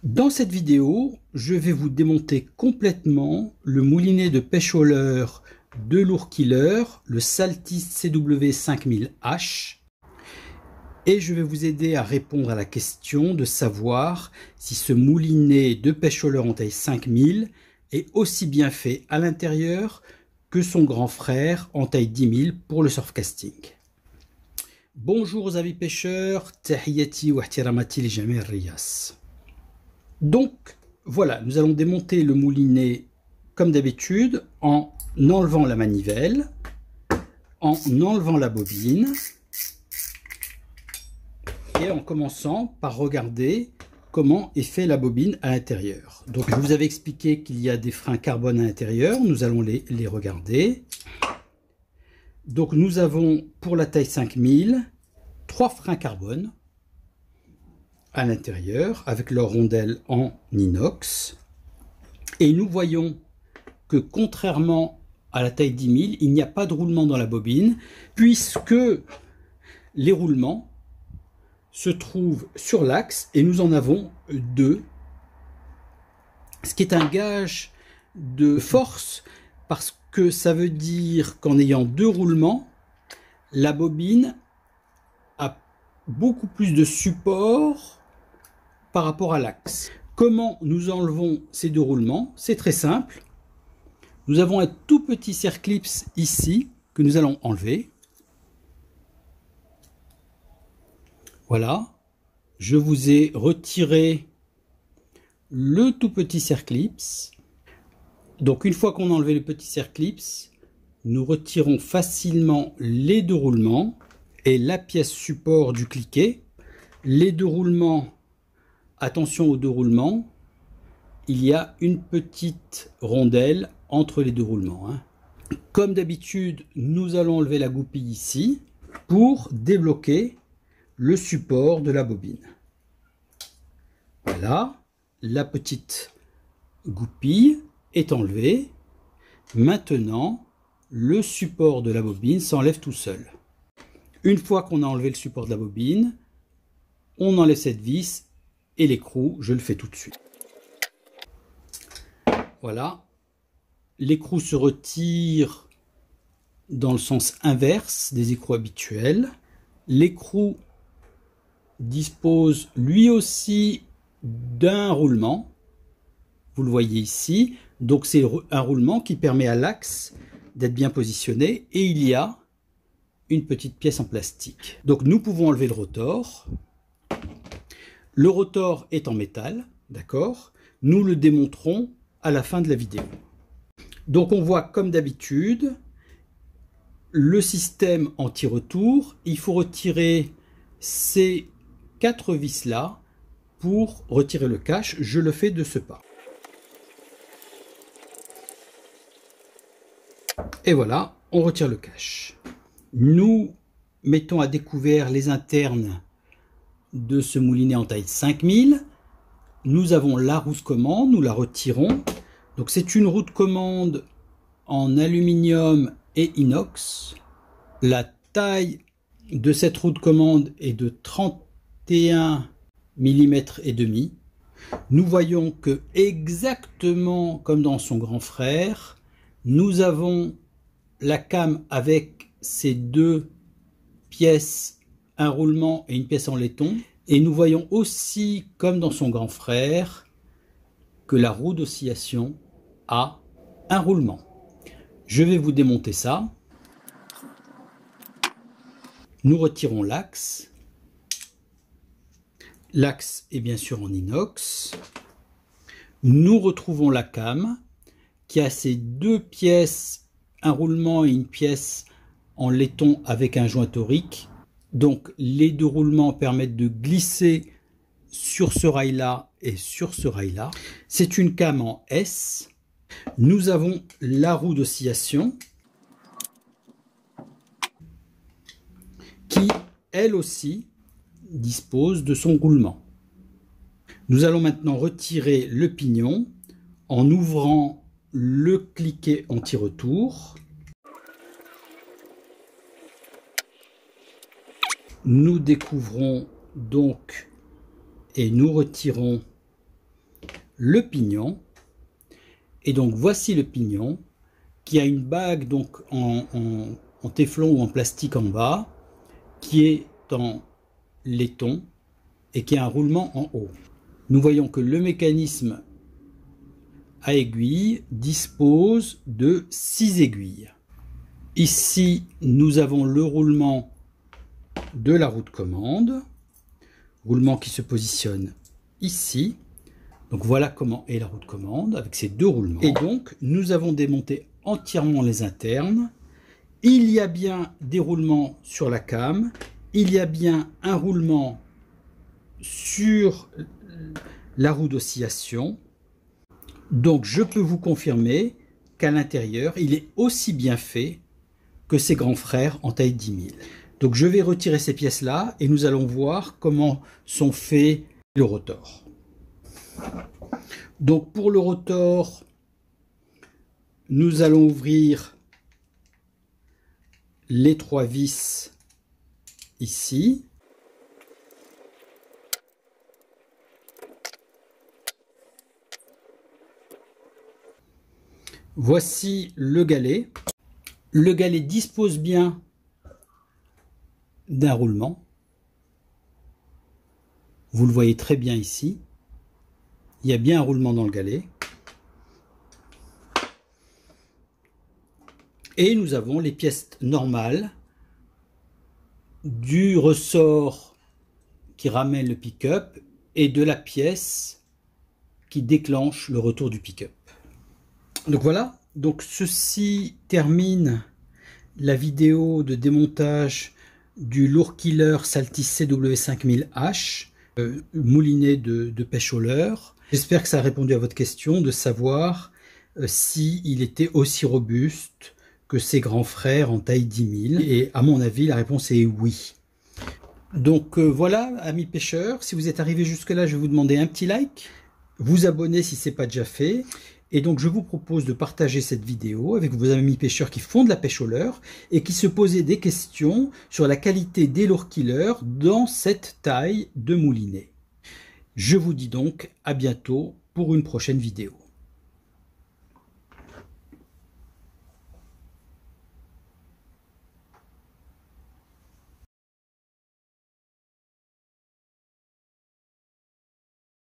Dans cette vidéo, je vais vous démonter complètement le moulinet de pêche au leurre de Lure-Killer, le Saltis CW5000H, et je vais vous aider à répondre à la question de savoir si ce moulinet de pêche au leurre en taille 5000 est aussi bien fait à l'intérieur que son grand frère en taille 10 000 pour le surfcasting. Bonjour aux amis pêcheurs, tahiyati wa ihtiramati li jami' ar-riyas. Donc voilà, nous allons démonter le moulinet comme d'habitude en enlevant la manivelle, en enlevant la bobine et en commençant par regarder comment est fait la bobine à l'intérieur. Donc je vous avais expliqué qu'il y a des freins carbone à l'intérieur, nous allons les regarder. Donc nous avons pour la taille 5000 3 freins carbone à l'intérieur avec leur rondelle en inox, et nous voyons que contrairement à la taille 10 000 il n'y a pas de roulement dans la bobine puisque les roulements se trouvent sur l'axe et nous en avons 2, ce qui est un gage de force parce que ça veut dire qu'en ayant 2 roulements la bobine a beaucoup plus de support par rapport à l'axe. Comment nous enlevons ces 2 roulements? C'est très simple. Nous avons un tout petit circlips ici que nous allons enlever. Voilà. Je vous ai retiré le tout petit circlips. Donc une fois qu'on a enlevé le petit circlips, nous retirons facilement les 2 roulements et la pièce support du cliquet. Les 2 roulements, attention aux 2 roulements, il y a une petite rondelle entre les 2 roulements. Comme d'habitude, nous allons enlever la goupille ici pour débloquer le support de la bobine. Voilà, la petite goupille est enlevée. Maintenant, le support de la bobine s'enlève tout seul. Une fois qu'on a enlevé le support de la bobine, on enlève cette vis et l'écrou, je le fais tout de suite. Voilà, l'écrou se retire dans le sens inverse des écrous habituels. L'écrou dispose lui aussi d'un roulement, vous le voyez ici, donc c'est un roulement qui permet à l'axe d'être bien positionné, et il y a une petite pièce en plastique. Donc nous pouvons enlever le rotor. Le rotor est en métal, d'accord? Nous le démonterons à la fin de la vidéo. Donc on voit comme d'habitude le système anti-retour. Il faut retirer ces 4 vis là pour retirer le cache. Je le fais de ce pas. Et voilà, on retire le cache. Nous mettons à découvert les internes de ce moulinet en taille 5000. Nous avons la roue de commande, nous la retirons. Donc c'est une roue de commande en aluminium et inox. La taille de cette roue de commande est de 31 mm et demi. Nous voyons que exactement comme dans son grand frère, nous avons la came avec ces 2 pièces, un roulement et une pièce en laiton. Et nous voyons aussi, comme dans son grand frère, que la roue d'oscillation a un roulement. Je vais vous démonter ça. Nous retirons l'axe. L'axe est bien sûr en inox. Nous retrouvons la came qui a ces 2 pièces, un roulement et une pièce en laiton avec un joint torique. Donc les 2 roulements permettent de glisser sur ce rail là et sur ce rail là. C'est une came en S. Nous avons la roue d'oscillation qui elle aussi dispose de son roulement. Nous allons maintenant retirer le pignon en ouvrant le cliquet anti-retour. Nous découvrons donc et nous retirons le pignon. Et donc voici le pignon qui a une bague donc en téflon ou en plastique en bas, qui est en laiton et qui a un roulement en haut. Nous voyons que le mécanisme à aiguille dispose de 6 aiguilles. Ici, nous avons le roulement de la roue de commande, roulement qui se positionne ici. Donc voilà comment est la roue de commande avec ces deux roulements. Et donc, nous avons démonté entièrement les internes. Il y a bien des roulements sur la came, il y a bien un roulement sur la roue d'oscillation. Donc je peux vous confirmer qu'à l'intérieur, il est aussi bien fait que ses grands frères en taille 10 000. Donc je vais retirer ces pièces-là et nous allons voir comment sont faits le rotor. Donc pour le rotor, nous allons ouvrir les 3 vis ici. Voici le galet. Le galet dispose bien d'un roulement. Vous le voyez très bien ici. Il y a bien un roulement dans le galet. Et nous avons les pièces normales du ressort qui ramène le pick-up et de la pièce qui déclenche le retour du pick-up. Donc voilà, donc ceci termine la vidéo de démontage du Lure-Killer Saltis CW5000H, moulinet de pêche au leurre. J'espère que ça a répondu à votre question de savoir s'il était aussi robuste que ses grands frères en taille 10 000. Et à mon avis, la réponse est oui. Donc voilà, amis pêcheurs, si vous êtes arrivés jusque-là, je vais vous demander un petit like, vous abonner si ce n'est pas déjà fait. Et donc je vous propose de partager cette vidéo avec vos amis pêcheurs qui font de la pêche au leurre et qui se posaient des questions sur la qualité des Lure-Killer dans cette taille de moulinet. Je vous dis donc à bientôt pour une prochaine vidéo.